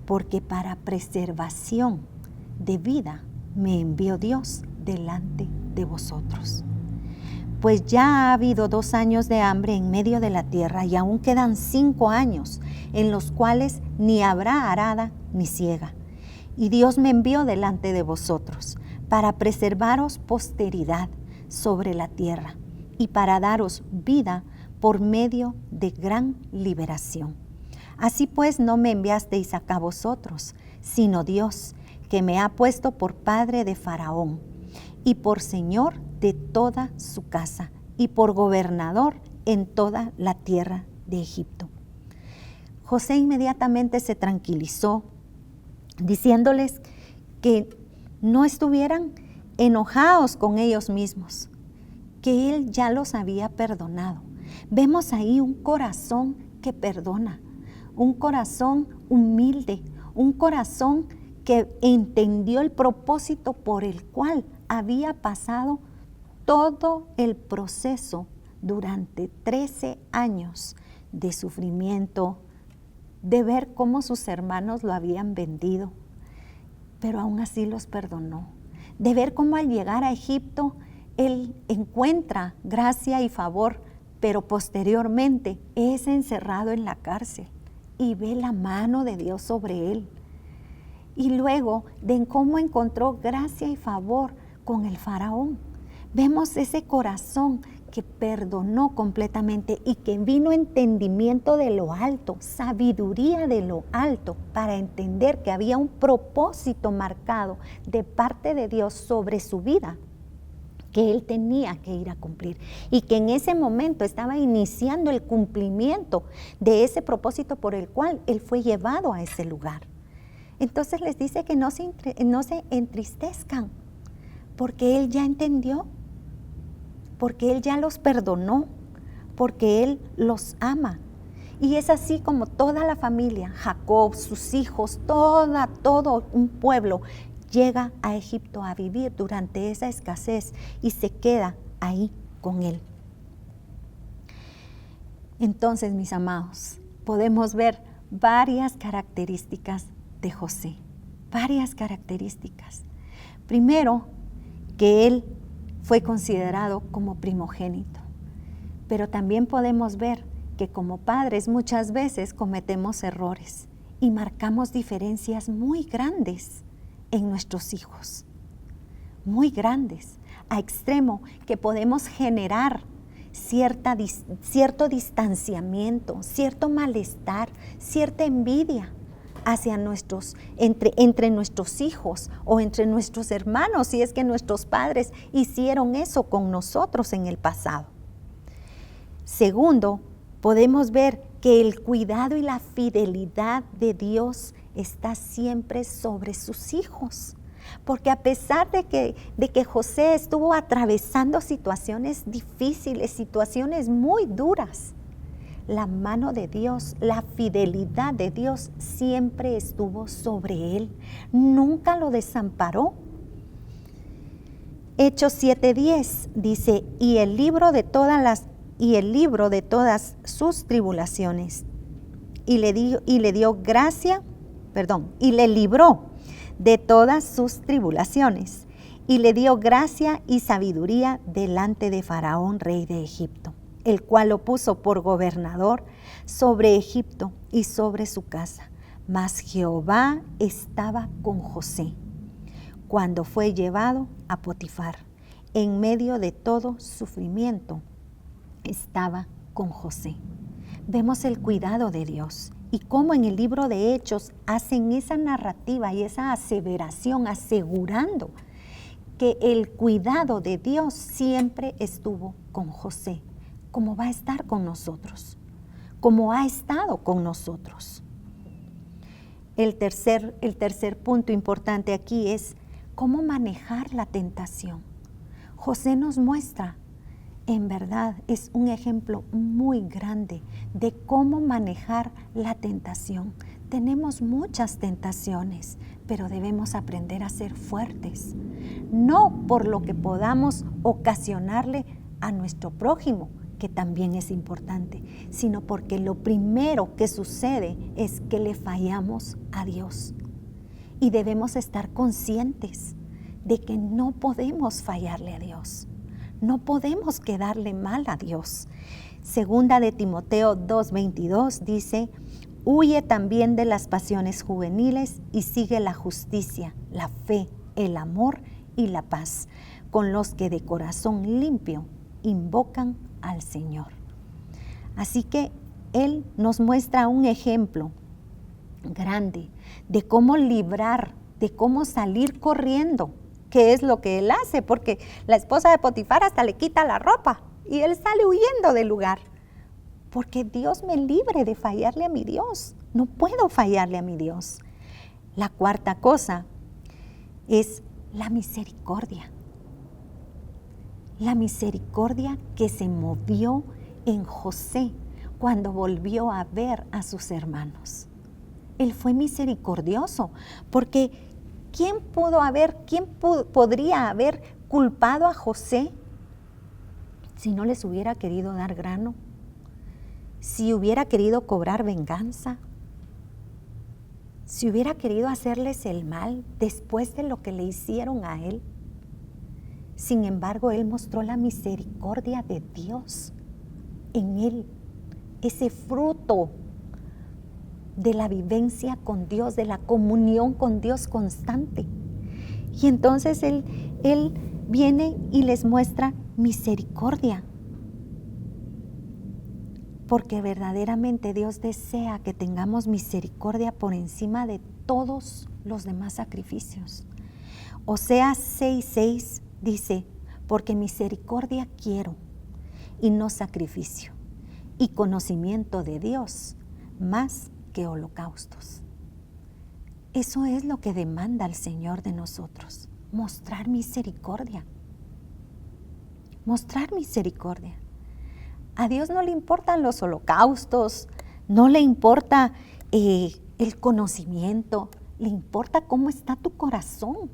porque para preservación de vida me envió Dios delante de vosotros. Pues ya ha habido 2 años de hambre en medio de la tierra, y aún quedan 5 años, en los cuales ni habrá arada ni siega. Y Dios me envió delante de vosotros, para preservaros posteridad sobre la tierra, y para daros vida por medio de gran liberación. Así pues no me enviasteis acá vosotros, sino Dios, que me ha puesto por padre de Faraón, y por señor de toda su casa, y por gobernador en toda la tierra de Egipto. José inmediatamente se tranquilizó, diciéndoles que no estuvieran enojados con ellos mismos, que él ya los había perdonado. Vemos ahí un corazón que perdona, un corazón humilde, un corazón que entendió el propósito por el cual había pasado todo el proceso durante 13 años de sufrimiento, de ver cómo sus hermanos lo habían vendido, pero aún así los perdonó, de ver cómo al llegar a Egipto él encuentra gracia y favor, pero posteriormente es encerrado en la cárcel y ve la mano de Dios sobre él. Y luego de cómo encontró gracia y favor con el faraón. Vemos ese corazón que perdonó completamente y que vino entendimiento de lo alto, sabiduría de lo alto, para entender que había un propósito marcado de parte de Dios sobre su vida, que él tenía que ir a cumplir, y que en ese momento estaba iniciando el cumplimiento de ese propósito por el cual él fue llevado a ese lugar. Entonces les dice que no se entristezcan, porque él ya entendió, porque él ya los perdonó, porque él los ama. Y es así como toda la familia, Jacob, sus hijos, todo un pueblo llega a Egipto a vivir durante esa escasez y se queda ahí con él. Entonces, mis amados, podemos ver varias características de José, varias características. Primero, que él fue considerado como primogénito, pero también podemos ver que como padres muchas veces cometemos errores y marcamos diferencias muy grandes en nuestros hijos, muy grandes, a extremo que podemos generar cierto distanciamiento, cierto malestar, cierta envidia hacia entre nuestros hijos o entre nuestros hermanos, si es que nuestros padres hicieron eso con nosotros en el pasado. Segundo, podemos ver que el cuidado y la fidelidad de Dios está siempre sobre sus hijos, porque a pesar de que José estuvo atravesando situaciones difíciles, situaciones muy duras, la mano de Dios, la fidelidad de Dios siempre estuvo sobre él, nunca lo desamparó. Hechos 7:10 dice: y el libro de todas sus tribulaciones, y le libró de todas sus tribulaciones, y le dio gracia y sabiduría delante de Faraón, rey de Egipto, el cual lo puso por gobernador sobre Egipto y sobre su casa. Mas Jehová estaba con José cuando fue llevado a Potifar. En medio de todo sufrimiento estaba con José. Vemos el cuidado de Dios y cómo en el libro de Hechos hacen esa narrativa y esa aseveración asegurando que el cuidado de Dios siempre estuvo con José, como va a estar con nosotros, como ha estado con nosotros. El tercer punto importante aquí es cómo manejar la tentación. José nos muestra, en verdad, es un ejemplo muy grande de cómo manejar la tentación. Tenemos muchas tentaciones, pero debemos aprender a ser fuertes, no por lo que podamos ocasionarle a nuestro prójimo, que también es importante, sino porque lo primero que sucede es que le fallamos a Dios. Y debemos estar conscientes de que no podemos fallarle a Dios. No podemos quedarle mal a Dios. Segunda de Timoteo 2:22 dice: huye también de las pasiones juveniles y sigue la justicia, la fe, el amor y la paz, con los que de corazón limpio invocan al Señor. Así que Él nos muestra un ejemplo grande de cómo librar, de cómo salir corriendo, que es lo que Él hace, porque la esposa de Potifar hasta le quita la ropa y Él sale huyendo del lugar, porque Dios me libre de fallarle a mi Dios. No puedo fallarle a mi Dios. La cuarta cosa es la misericordia. La misericordia que se movió en José cuando volvió a ver a sus hermanos. Él fue misericordioso, porque ¿quién podría haber culpado a José si no les hubiera querido dar grano? Si hubiera querido cobrar venganza, si hubiera querido hacerles el mal después de lo que le hicieron a él. Sin embargo, él mostró la misericordia de Dios en él, ese fruto de la vivencia con Dios, de la comunión con Dios constante. Y entonces él viene y les muestra misericordia, porque verdaderamente Dios desea que tengamos misericordia por encima de todos los demás sacrificios. Oseas 6:6 dice: porque misericordia quiero y no sacrificio, y conocimiento de Dios más que holocaustos. Eso es lo que demanda el Señor de nosotros, mostrar misericordia. Mostrar misericordia. A Dios no le importan los holocaustos, no le importa el conocimiento, le importa cómo está tu corazón,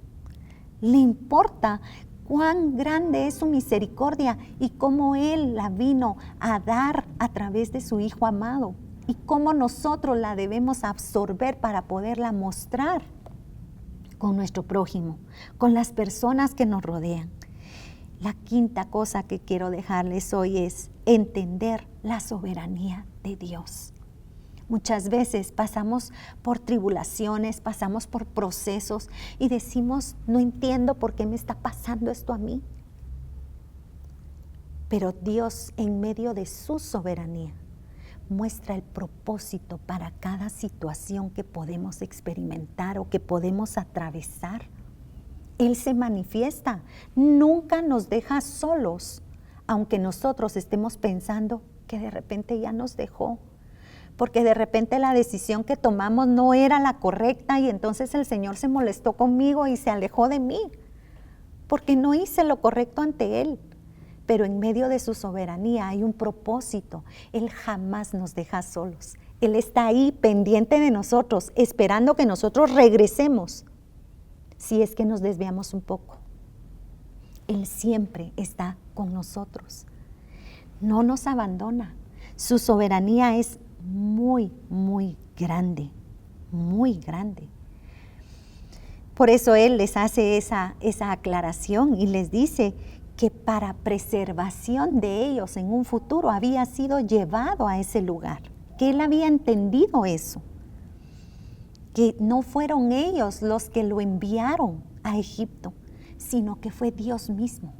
le importa cuán grande es su misericordia y cómo Él la vino a dar a través de su Hijo amado y cómo nosotros la debemos absorber para poderla mostrar con nuestro prójimo, con las personas que nos rodean. La quinta cosa que quiero dejarles hoy es entender la soberanía de Dios. Muchas veces pasamos por tribulaciones, pasamos por procesos y decimos: no entiendo por qué me está pasando esto a mí. Pero Dios, en medio de su soberanía, muestra el propósito para cada situación que podemos experimentar o que podemos atravesar. Él se manifiesta, nunca nos deja solos, aunque nosotros estemos pensando que de repente ya nos dejó, porque de repente la decisión que tomamos no era la correcta y entonces el Señor se molestó conmigo y se alejó de mí, porque no hice lo correcto ante Él. Pero en medio de su soberanía hay un propósito. Él jamás nos deja solos. Él está ahí pendiente de nosotros, esperando que nosotros regresemos, si es que nos desviamos un poco. Él siempre está con nosotros. No nos abandona. Su soberanía es muy, muy grande, muy grande. Por eso Él les hace esa aclaración y les dice que para preservación de ellos en un futuro había sido llevado a ese lugar, que Él había entendido eso, que no fueron ellos los que lo enviaron a Egipto, sino que fue Dios mismo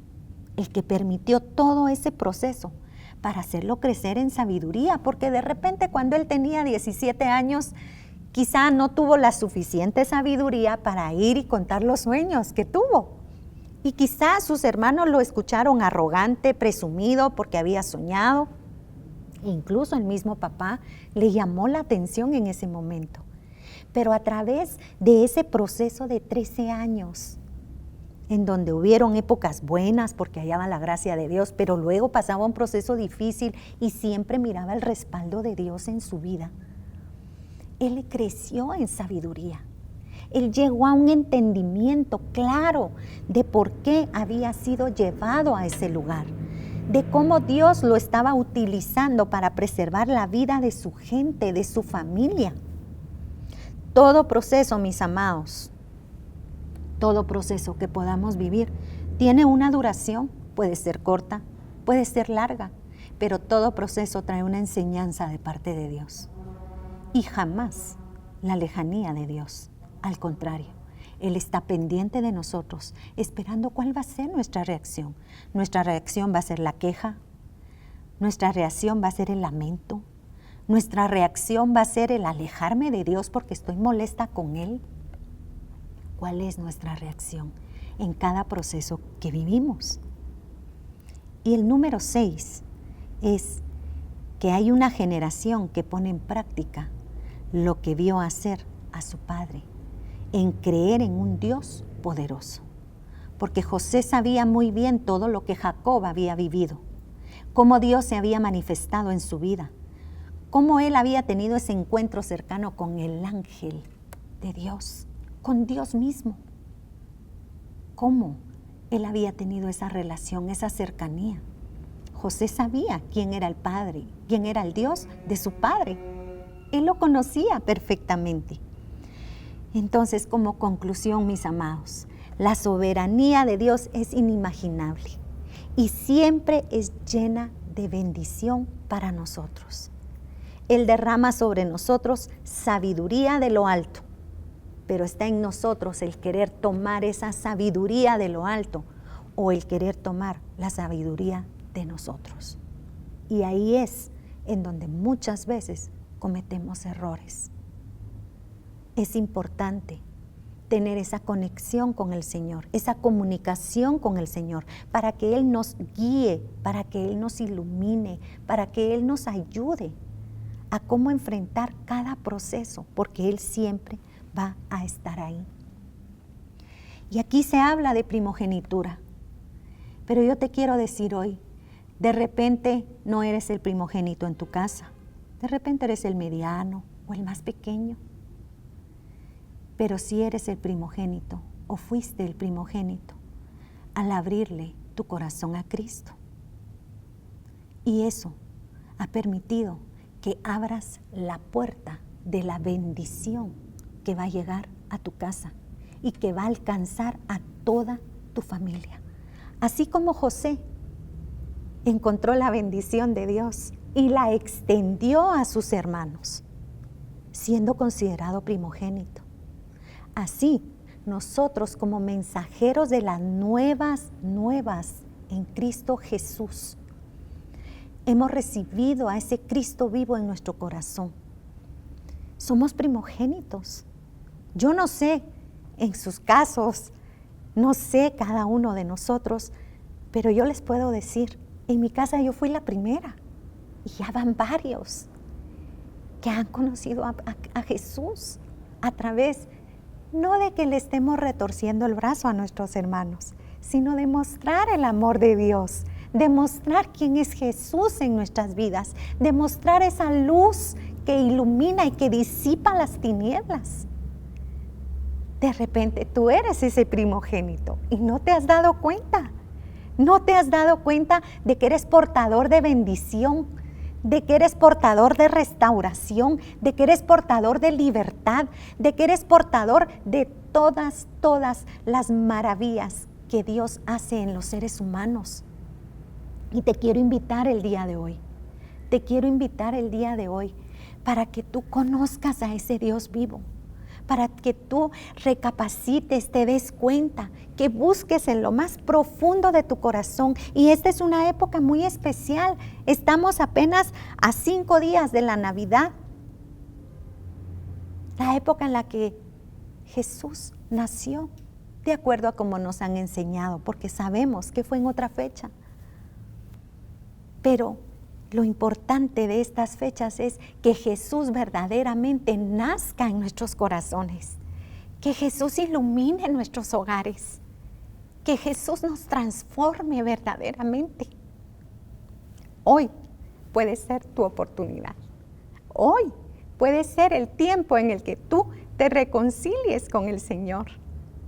el que permitió todo ese proceso para hacerlo crecer en sabiduría, porque de repente cuando él tenía 17 años, quizá no tuvo la suficiente sabiduría para ir y contar los sueños que tuvo. Y quizá sus hermanos lo escucharon arrogante, presumido porque había soñado. E incluso el mismo papá le llamó la atención en ese momento. Pero a través de ese proceso de 13 años, en donde hubieron épocas buenas porque hallaba la gracia de Dios, pero luego pasaba un proceso difícil y siempre miraba el respaldo de Dios en su vida. Él creció en sabiduría. Él llegó a un entendimiento claro de por qué había sido llevado a ese lugar, de cómo Dios lo estaba utilizando para preservar la vida de su gente, de su familia. Todo proceso, mis amados, todo proceso que podamos vivir tiene una duración, puede ser corta, puede ser larga, pero todo proceso trae una enseñanza de parte de Dios. Y jamás la lejanía de Dios. Al contrario, Él está pendiente de nosotros, esperando cuál va a ser nuestra reacción. Nuestra reacción va a ser la queja, nuestra reacción va a ser el lamento, nuestra reacción va a ser el alejarme de Dios porque estoy molesta con Él. ¿Cuál es nuestra reacción en cada proceso que vivimos? Y el número 6 es que hay una generación que pone en práctica lo que vio hacer a su padre, en creer en un Dios poderoso. Porque José sabía muy bien todo lo que Jacob había vivido, cómo Dios se había manifestado en su vida, cómo él había tenido ese encuentro cercano con el ángel de Dios, con Dios mismo. Cómo él había tenido esa relación, esa cercanía. José sabía quién era el Padre, quién era el Dios de su padre. Él lo conocía perfectamente. Entonces, como conclusión, mis amados, la soberanía de Dios es inimaginable y siempre es llena de bendición para nosotros. Él derrama sobre nosotros sabiduría de lo alto, pero está en nosotros el querer tomar esa sabiduría de lo alto o el querer tomar la sabiduría de nosotros. Y ahí es en donde muchas veces cometemos errores. Es importante tener esa conexión con el Señor, esa comunicación con el Señor, para que Él nos guíe, para que Él nos ilumine, para que Él nos ayude a cómo enfrentar cada proceso, porque Él siempre va a estar ahí. Y aquí se habla de primogenitura, pero yo te quiero decir hoy, de repente no eres el primogénito en tu casa, de repente eres el mediano o el más pequeño, pero si eres el primogénito o fuiste el primogénito al abrirle tu corazón a Cristo. Y eso ha permitido que abras la puerta de la bendición que va a llegar a tu casa y que va a alcanzar a toda tu familia. Así como José encontró la bendición de Dios y la extendió a sus hermanos, siendo considerado primogénito. Así, nosotros como mensajeros de las nuevas en Cristo Jesús, hemos recibido a ese Cristo vivo en nuestro corazón. Somos primogénitos. Yo no sé en sus casos, no sé cada uno de nosotros, pero yo les puedo decir, en mi casa yo fui la primera y ya van varios que han conocido a Jesús a través, no de que le estemos retorciendo el brazo a nuestros hermanos, sino de mostrar el amor de Dios, de mostrar quién es Jesús en nuestras vidas, de mostrar esa luz que ilumina y que disipa las tinieblas. De repente tú eres ese primogénito y no te has dado cuenta. No te has dado cuenta de que eres portador de bendición, de que eres portador de restauración, de que eres portador de libertad, de que eres portador de todas las maravillas que Dios hace en los seres humanos. Y te quiero invitar el día de hoy, para que tú conozcas a ese Dios vivo, para que tú recapacites, te des cuenta, que busques en lo más profundo de tu corazón. Y esta es una época muy especial. Estamos apenas a 5 días de la Navidad, la época en la que Jesús nació, de acuerdo a como nos han enseñado, porque sabemos que fue en otra fecha. Pero lo importante de estas fechas es que Jesús verdaderamente nazca en nuestros corazones, que Jesús ilumine nuestros hogares, que Jesús nos transforme verdaderamente. Hoy puede ser tu oportunidad. Hoy puede ser el tiempo en el que tú te reconcilies con el Señor,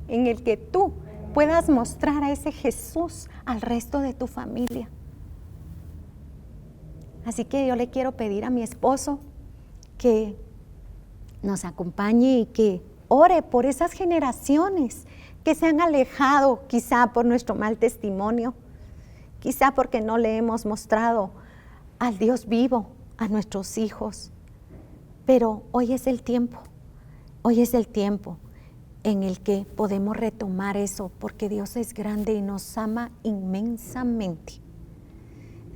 en el que tú puedas mostrar a ese Jesús al resto de tu familia. Así que yo le quiero pedir a mi esposo que nos acompañe y que ore por esas generaciones que se han alejado, quizá por nuestro mal testimonio, quizá porque no le hemos mostrado al Dios vivo a nuestros hijos. Pero hoy es el tiempo en el que podemos retomar eso, porque Dios es grande y nos ama inmensamente.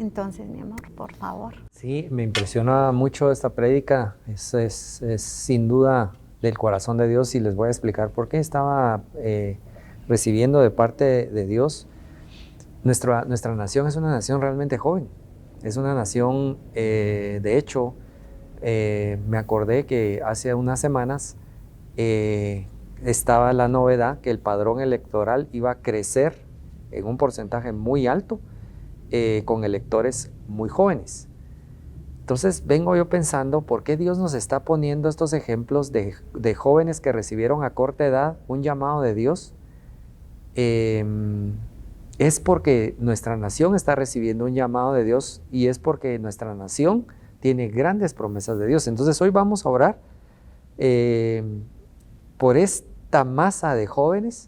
Entonces, mi amor, por favor. Sí, me impresiona mucho esta prédica, es sin duda del corazón de Dios, y les voy a explicar por qué. Estaba recibiendo de parte de Dios. Nuestra nación es una nación realmente joven, es una nación, de hecho, me acordé que hace unas semanas estaba la novedad que el padrón electoral iba a crecer en un porcentaje muy alto, con electores muy jóvenes. Entonces vengo yo pensando, ¿por qué Dios nos está poniendo estos ejemplos de jóvenes que recibieron a corta edad un llamado de Dios? Es porque nuestra nación está recibiendo un llamado de Dios, y es porque nuestra nación tiene grandes promesas de Dios. Entonces hoy vamos a orar por esta masa de jóvenes.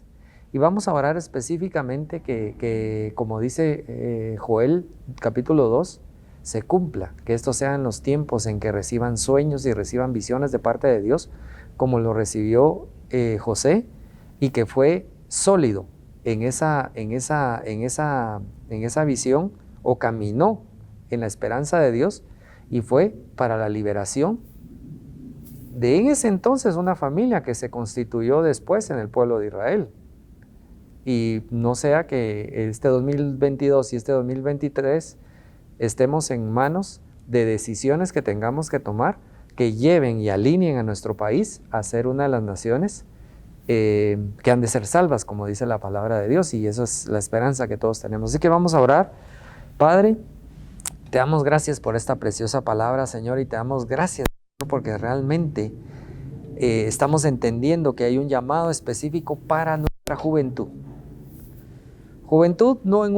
Y vamos a orar específicamente que como dice Joel capítulo 2, se cumpla, que estos sean los tiempos en que reciban sueños y reciban visiones de parte de Dios, como lo recibió José, y que fue sólido en esa visión, o caminó en la esperanza de Dios, y fue para la liberación de en ese entonces una familia que se constituyó después en el pueblo de Israel. Y no sea que este 2022 y este 2023 estemos en manos de decisiones que tengamos que tomar, que lleven y alineen a nuestro país a ser una de las naciones que han de ser salvas, como dice la palabra de Dios, y eso es la esperanza que todos tenemos. Así que vamos a orar. Padre, te damos gracias por esta preciosa palabra, Señor, y te damos gracias porque realmente estamos entendiendo que hay un llamado específico para nuestra juventud. Juventud no en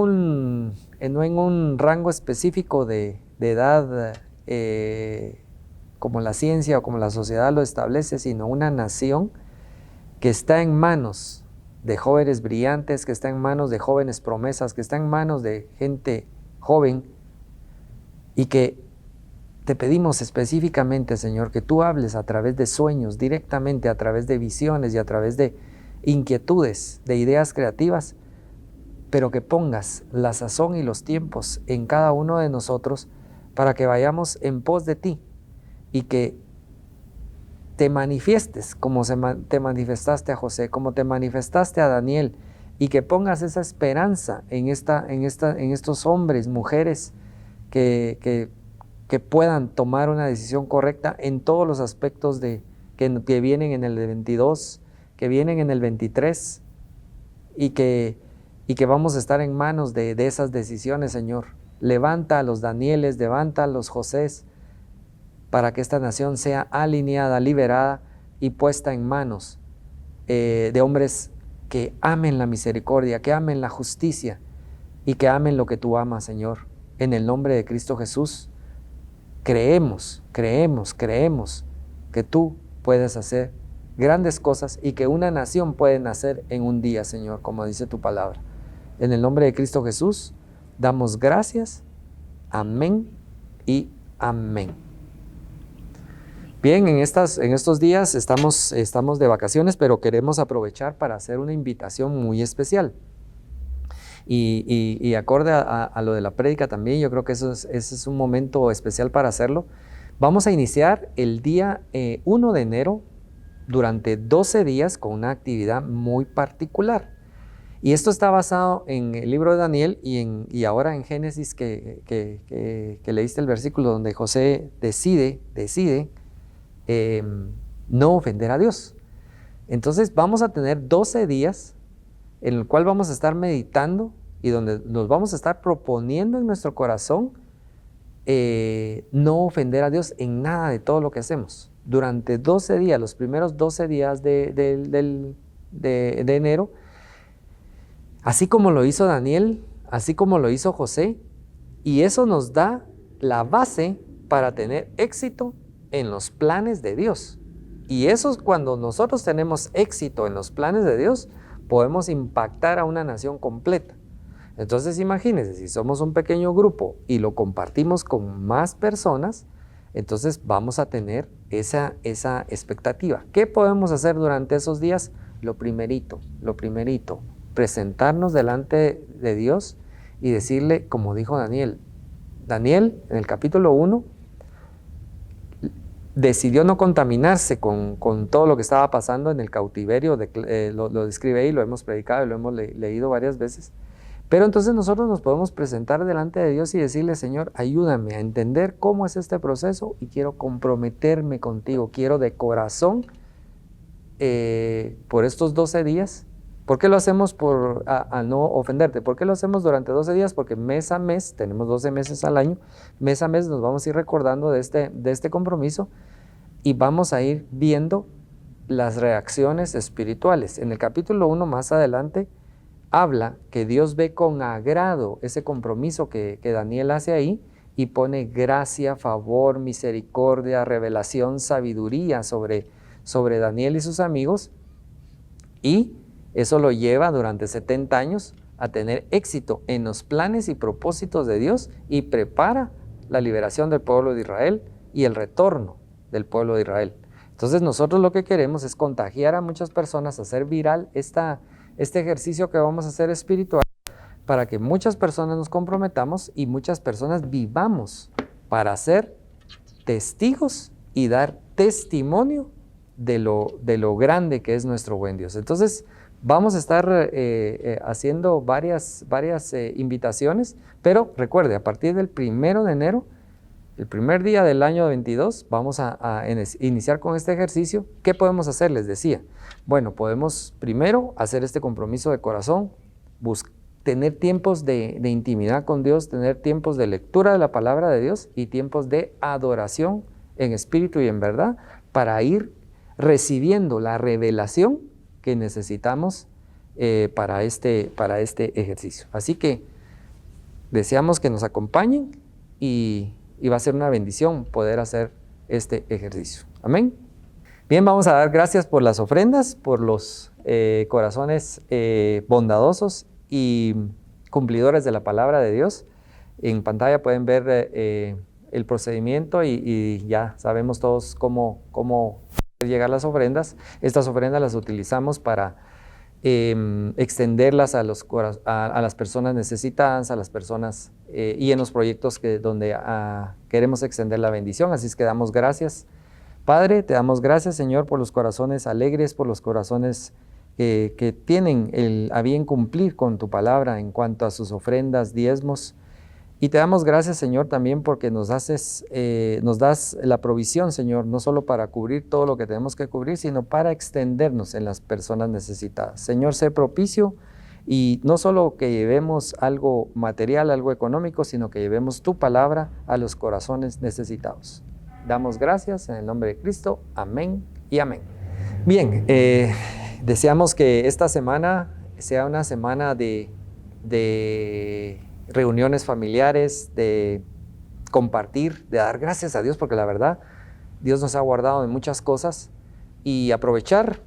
un rango específico de edad como la ciencia o como la sociedad lo establece, sino una nación que está en manos de jóvenes brillantes, que está en manos de jóvenes promesas, que está en manos de gente joven, y que te pedimos específicamente, Señor, que tú hables a través de sueños, directamente a través de visiones y a través de inquietudes, de ideas creativas, pero que pongas la sazón y los tiempos en cada uno de nosotros para que vayamos en pos de ti, y que te manifiestes como te manifestaste a José, como te manifestaste a Daniel, y que pongas esa esperanza en estos hombres, mujeres que puedan tomar una decisión correcta en todos los aspectos que vienen en el 22, que vienen en el 23, y que vamos a estar en manos de esas decisiones, Señor. Levanta a los Danieles, levanta a los Josés, para que esta nación sea alineada, liberada y puesta en manos de hombres que amen la misericordia, que amen la justicia y que amen lo que tú amas, Señor. En el nombre de Cristo Jesús, creemos que tú puedes hacer grandes cosas y que una nación puede nacer en un día, Señor, como dice tu palabra. En el nombre de Cristo Jesús, damos gracias. Amén y amén. Bien, en estos días estamos de vacaciones, pero queremos aprovechar para hacer una invitación muy especial. Y acorde a lo de la prédica también, yo creo que ese es un momento especial para hacerlo. Vamos a iniciar el día 1 de enero durante 12 días con una actividad muy particular. Y esto está basado en el libro de Daniel y ahora en Génesis que leíste el versículo donde José decide no ofender a Dios. Entonces vamos a tener 12 días en el cual vamos a estar meditando y donde nos vamos a estar proponiendo en nuestro corazón no ofender a Dios en nada de todo lo que hacemos. Durante 12 días, los primeros 12 días de enero, así como lo hizo Daniel, así como lo hizo José, y eso nos da la base para tener éxito en los planes de Dios. Y eso es cuando nosotros tenemos éxito en los planes de Dios, podemos impactar a una nación completa. Entonces imagínense, si somos un pequeño grupo y lo compartimos con más personas, entonces vamos a tener esa expectativa. ¿Qué podemos hacer durante esos días? Lo primerito, presentarnos delante de Dios y decirle, como dijo Daniel. Daniel, en el capítulo 1, decidió no contaminarse con todo lo que estaba pasando en el cautiverio, lo describe ahí, lo hemos predicado y lo hemos leído varias veces. Pero entonces nosotros nos podemos presentar delante de Dios y decirle, Señor, ayúdame a entender cómo es este proceso y quiero comprometerme contigo, quiero de corazón por estos 12 días. ¿Por qué lo hacemos a no ofenderte? ¿Por qué lo hacemos durante 12 días? Porque mes a mes, tenemos 12 meses al año, mes a mes nos vamos a ir recordando de este compromiso y vamos a ir viendo las reacciones espirituales. En el capítulo 1 más adelante habla que Dios ve con agrado ese compromiso que Daniel hace ahí y pone gracia, favor, misericordia, revelación, sabiduría sobre Daniel y sus amigos, y eso lo lleva durante 70 años a tener éxito en los planes y propósitos de Dios y prepara la liberación del pueblo de Israel y el retorno del pueblo de Israel. Entonces nosotros lo que queremos es contagiar a muchas personas, hacer viral este ejercicio que vamos a hacer espiritual para que muchas personas nos comprometamos y muchas personas vivamos para ser testigos y dar testimonio de lo grande que es nuestro buen Dios. Entonces vamos a estar haciendo varias invitaciones, pero recuerde, a partir del 1 de enero, el primer día del año 22, vamos a iniciar con este ejercicio. ¿Qué podemos hacer? Les decía, bueno, podemos primero hacer este compromiso de corazón, tener tiempos de intimidad con Dios, tener tiempos de lectura de la palabra de Dios y tiempos de adoración en espíritu y en verdad para ir recibiendo la revelación que necesitamos para este ejercicio. Así que deseamos que nos acompañen y va a ser una bendición poder hacer este ejercicio. Amén. Bien, vamos a dar gracias por las ofrendas, por los corazones bondadosos y cumplidores de la palabra de Dios. En pantalla pueden ver el procedimiento y ya sabemos todos cómo llegar las ofrendas. Estas ofrendas las utilizamos para extenderlas a las personas necesitadas, a las personas y en los proyectos donde queremos extender la bendición. Así es que damos gracias. Padre, te damos gracias, Señor, por los corazones alegres, por los corazones que tienen a bien cumplir con tu palabra en cuanto a sus ofrendas, diezmos. Y te damos gracias, Señor, también porque nos das la provisión, Señor, no solo para cubrir todo lo que tenemos que cubrir, sino para extendernos en las personas necesitadas. Señor, sé propicio y no solo que llevemos algo material, algo económico, sino que llevemos tu palabra a los corazones necesitados. Damos gracias en el nombre de Cristo. Amén y amén. Bien, deseamos que esta semana sea una semana de reuniones familiares, de compartir, de dar gracias a Dios, porque la verdad, Dios nos ha guardado de muchas cosas y aprovechar.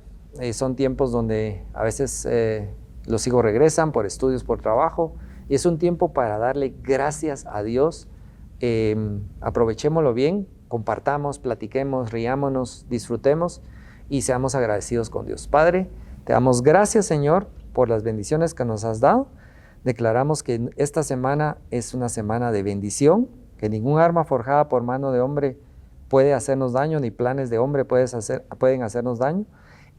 Son tiempos donde a veces los hijos regresan por estudios, por trabajo, y es un tiempo para darle gracias a Dios. Aprovechémoslo bien compartamos, platiquemos, riámonos, disfrutemos y seamos agradecidos con Dios. Padre, te damos gracias, Señor, por las bendiciones que nos has dado. Declaramos que esta semana es una semana de bendición, que ningún arma forjada por mano de hombre puede hacernos daño, ni planes de hombre pueden hacernos daño.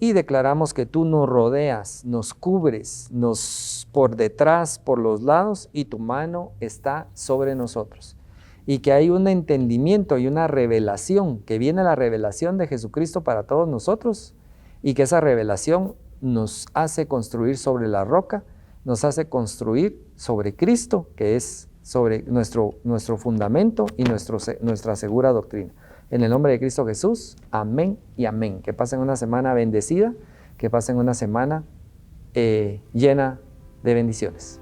Y declaramos que tú nos rodeas, nos cubres, nos por detrás, por los lados, y tu mano está sobre nosotros. Y que hay un entendimiento y una revelación, que viene la revelación de Jesucristo para todos nosotros, y que esa revelación nos hace construir sobre la roca, nos hace construir sobre Cristo, que es sobre nuestro fundamento y nuestra segura doctrina. En el nombre de Cristo Jesús, amén y amén. Que pasen una semana bendecida, que pasen una semana llena de bendiciones.